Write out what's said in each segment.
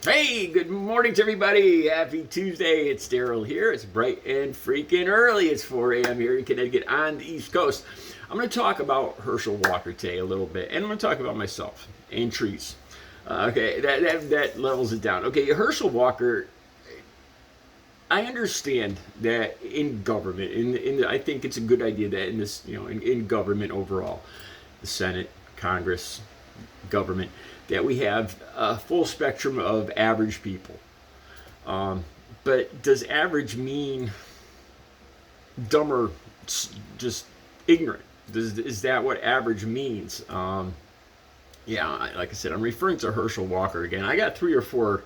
Hey, good morning to everybody. Happy Tuesday. It's Daryl here. It's bright and freaking early. It's 4 a.m. here in Connecticut on the East Coast. I'm going to talk about Herschel Walker today a little bit, and I'm going to talk about myself and trees. Okay, that levels it down. Okay, Herschel Walker. I understand that in government, I think it's a good idea that in this, in government overall, the Senate, Congress, government, that we have a full spectrum of average people. But does average mean dumb or just ignorant? Is that what average means? Yeah, like I said, I'm referring to Herschel Walker again. I got three or four,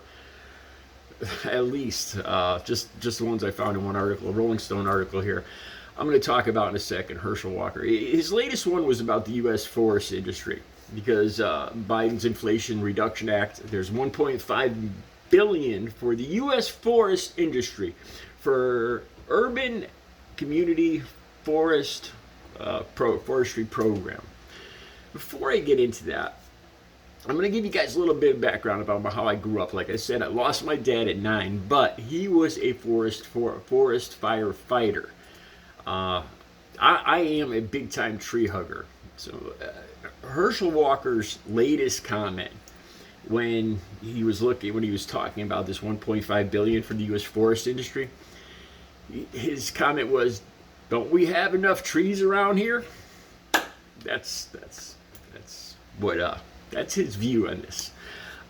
at least, just the ones I found in one article, a Rolling Stone article here. I'm going to talk about in a second Herschel Walker. His latest one was about the U.S. forest industry because Biden's Inflation Reduction Act. There's 1.5 billion for the U.S. forest industry for urban community forestry program. Before I get into that, I'm going to give you guys a little bit of background about how I grew up. Like I said, I lost my dad at 9, but he was a forest firefighter. I am a big time tree hugger. So Herschel Walker's latest comment when he was talking about this 1.5 billion for the U.S. forest industry, his comment was, "Don't we have enough trees around here?" That's his view on this.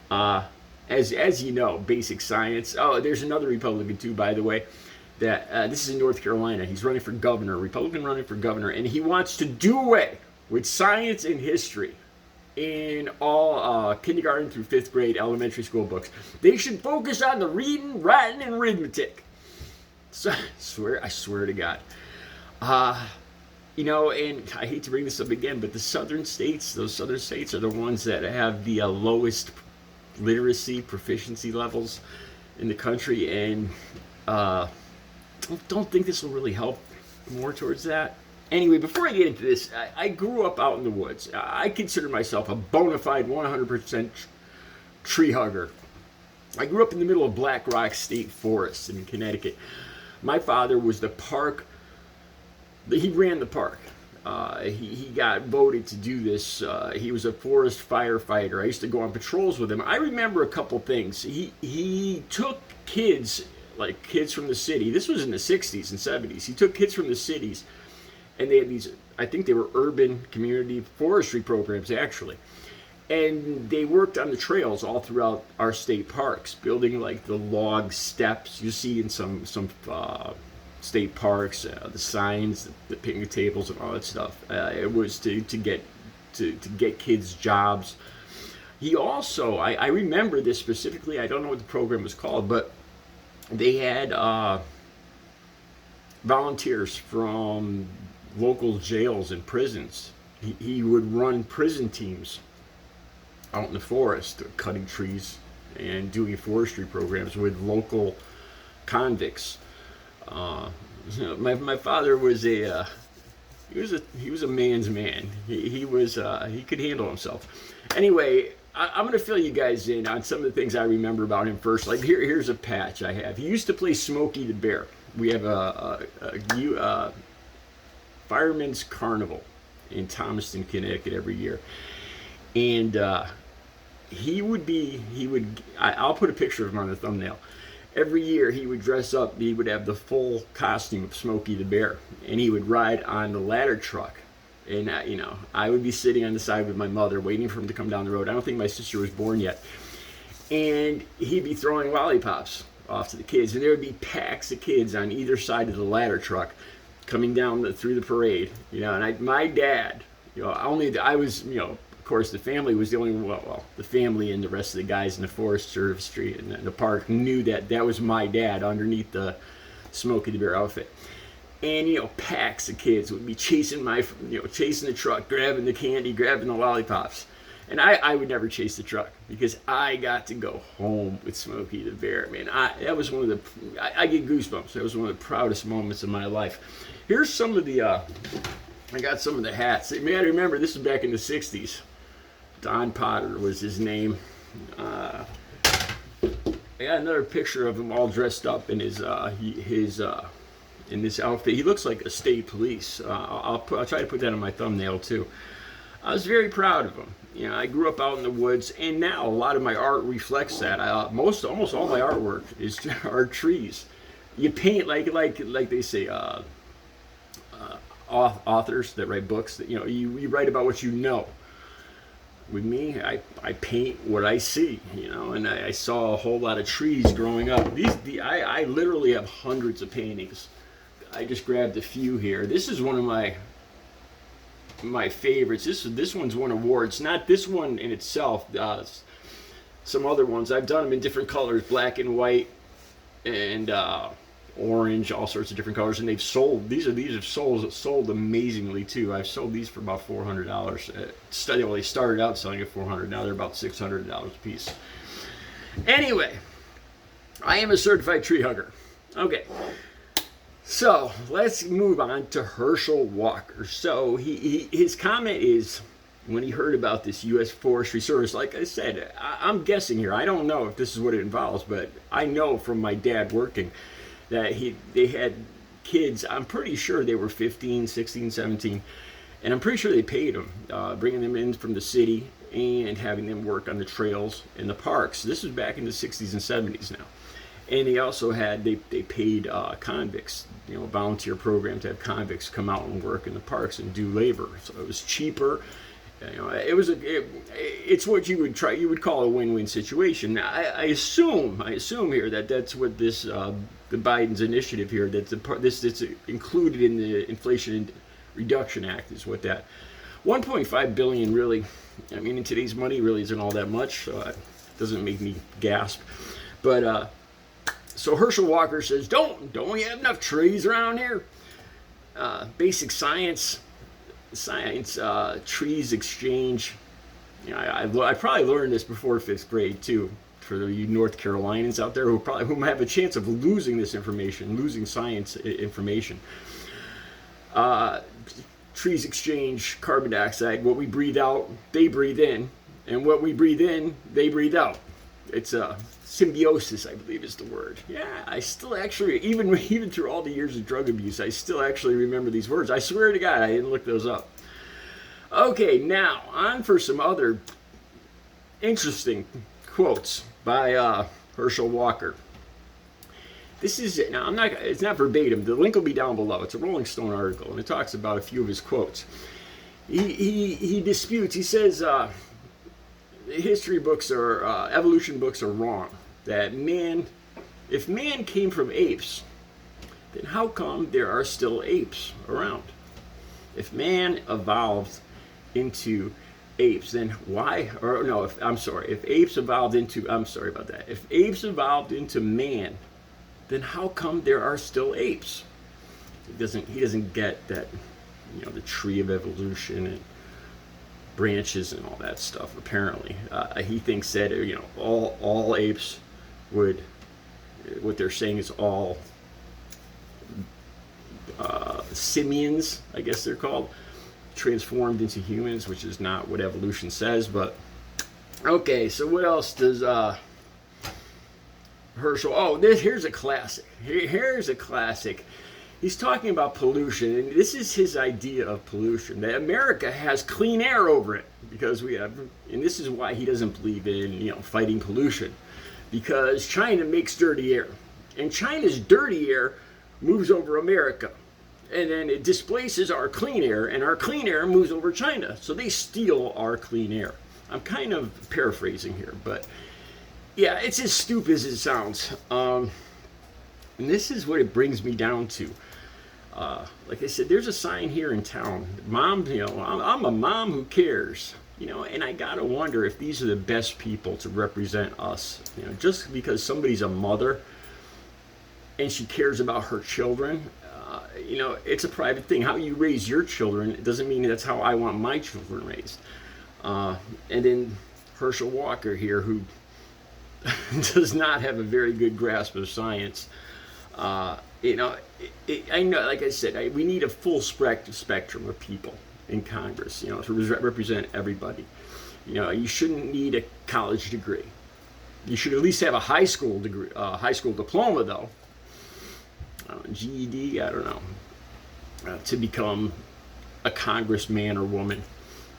As you know, basic science. Oh, there's another Republican too, by the way. That this is in North Carolina. He's running for governor, Republican running for governor, and he wants to do away with science and history in all kindergarten through 5th grade elementary school books. They should focus on the reading, writing, and arithmetic. So, I swear to God. And I hate to bring this up again, but those southern states are the ones that have the lowest literacy proficiency levels in the country, and don't think this will really help more towards that. Anyway, before I get into this, I grew up out in the woods. I consider myself a bona fide 100% tree hugger. I grew up in the middle of Black Rock State Forest in Connecticut. My father was he ran the park. He got voted to do this. He was a forest firefighter. I used to go on patrols with him. I remember a couple things. He took kids from the city. This was in the 60s and 70s. He took kids from the cities, and they had these, I think they were urban community forestry programs, actually. And they worked on the trails all throughout our state parks, building like the log steps you see in some state parks, the signs, the picnic tables, and all that stuff. It was to get kids jobs. He also, I remember this specifically. I don't know what the program was called, but they had volunteers from local jails and prisons. He would run prison teams out in the forest, cutting trees and doing forestry programs with local convicts. My father was he was a man's man. He could handle himself. Anyway, I'm going to fill you guys in on some of the things I remember about him first. Like here's a patch I have. He used to play Smokey the Bear. We have a fireman's carnival in Thomaston, Connecticut every year, and I'll put a picture of him on the thumbnail. Every year he would dress up. He would have the full costume of Smokey the Bear, and he would ride on the ladder truck. And I would be sitting on the side with my mother, waiting for him to come down the road. I don't think my sister was born yet. And he'd be throwing lollipops off to the kids, and there would be packs of kids on either side of the ladder truck coming down through the parade. And my dad, I was, of course, the family was the only the family and the rest of the guys in the forest service street and the park knew that was my dad underneath the Smokey the Bear outfit. And packs of kids would be chasing chasing the truck, grabbing the candy, grabbing the lollipops. And I would never chase the truck because I got to go home with Smokey the Bear. Man, that was one of the, I get goosebumps. That was one of the proudest moments of my life. Here's some of the, I got some of the hats. You may remember, this was back in the 60s. Don Potter was his name. I got another picture of him all dressed up in his in this outfit. He looks like a state police. I'll try to put that on my thumbnail too. I was very proud of him. You know, I grew up out in the woods, and now a lot of my art reflects that. Almost all my artwork are trees. You paint like they say, authors that write books. That you write about what you know. With me, I paint what I see. And I saw a whole lot of trees growing up. I literally have hundreds of paintings. I just grabbed a few here. This is one of my favorites. This one's won awards. Not this one in itself. Some other ones I've done them in different colors, black and white, and orange, all sorts of different colors. And they've sold. These have sold amazingly too. I've sold these for about $400. Well, they started out selling at $400. Now they're about $600 a piece. Anyway, I am a certified tree hugger. Okay. So let's move on to Herschel Walker. So his comment is, when he heard about this U.S. Forestry Service, like I said, I'm guessing here. I don't know if this is what it involves, but I know from my dad working that they had kids. I'm pretty sure they were 15, 16, 17, and I'm pretty sure they paid them, bringing them in from the city and having them work on the trails and the parks. This was back in the 60s and 70s now. And they also they paid convicts, a volunteer program to have convicts come out and work in the parks and do labor. So it was cheaper. It's what you would call a win-win situation. Now, I assume here that that's what this the Biden's initiative here, that's included in the Inflation Reduction Act, is what that 1.5 billion really. I mean, in today's money, really isn't all that much. So it doesn't make me gasp, but. So Herschel Walker says, don't we have enough trees around here? Basic science, trees exchange. I probably learned this before 5th grade too. For you North Carolinians out there who have a chance of losing this information, losing science information. Trees exchange carbon dioxide. What we breathe out, they breathe in, and what we breathe in, they breathe out. It's a symbiosis, I believe is the word. Yeah, I still actually, even through all the years of drug abuse, I still actually remember these words. I swear to God, I didn't look those up. Okay, now on for some other interesting quotes by Herschel Walker. This is now it's not verbatim. The link will be down below. It's a Rolling Stone article, and it talks about a few of his quotes. He disputes. He says. History books or evolution books are wrong. That if man came from apes, then how come there are still apes around? If man evolved into apes, then why? Or no, if apes evolved into, if apes evolved into man, then how come there are still apes? He doesn't get that, the tree of evolution and branches and all that stuff. Apparently, he thinks that all apes would. What they're saying is all simians, I guess they're called, transformed into humans, which is not what evolution says. But okay, so what else does Herschel? Oh, here's a classic. Here's a classic. He's talking about pollution, and this is his idea of pollution, that America has clean air over it, because we have, and this is why he doesn't believe in, fighting pollution, because China makes dirty air, and China's dirty air moves over America, and then it displaces our clean air, and our clean air moves over China, so they steal our clean air. I'm kind of paraphrasing here, but yeah, it's as stupid as it sounds. And this is what it brings me down to. Like I said, there's a sign here in town. Mom, I'm a mom who cares. And I gotta wonder if these are the best people to represent us. Just because somebody's a mother and she cares about her children, it's a private thing. How you raise your children, it doesn't mean that's how I want my children raised. And then Herschel Walker here, who does not have a very good grasp of science. I know, like I said, we need a full spectrum of people in Congress, to represent everybody. You shouldn't need a college degree. You should at least have a high school degree, high school diploma, though. GED, I don't know, to become a congressman or woman,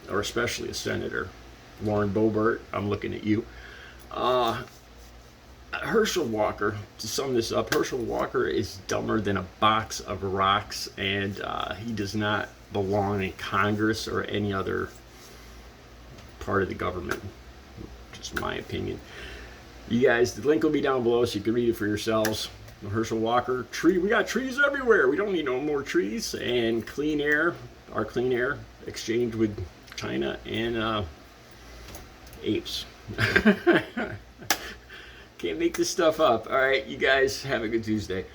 or especially a senator. Lauren Boebert, I'm looking at you. Herschel Walker, to sum this up, Herschel Walker is dumber than a box of rocks, and he does not belong in Congress or any other part of the government. Just my opinion. You guys, the link will be down below so you can read it for yourselves. Herschel Walker, tree. We got trees everywhere. We don't need no more trees. And clean air, our clean air exchange with China and apes. Can't make this stuff up. All right, you guys have a good Tuesday.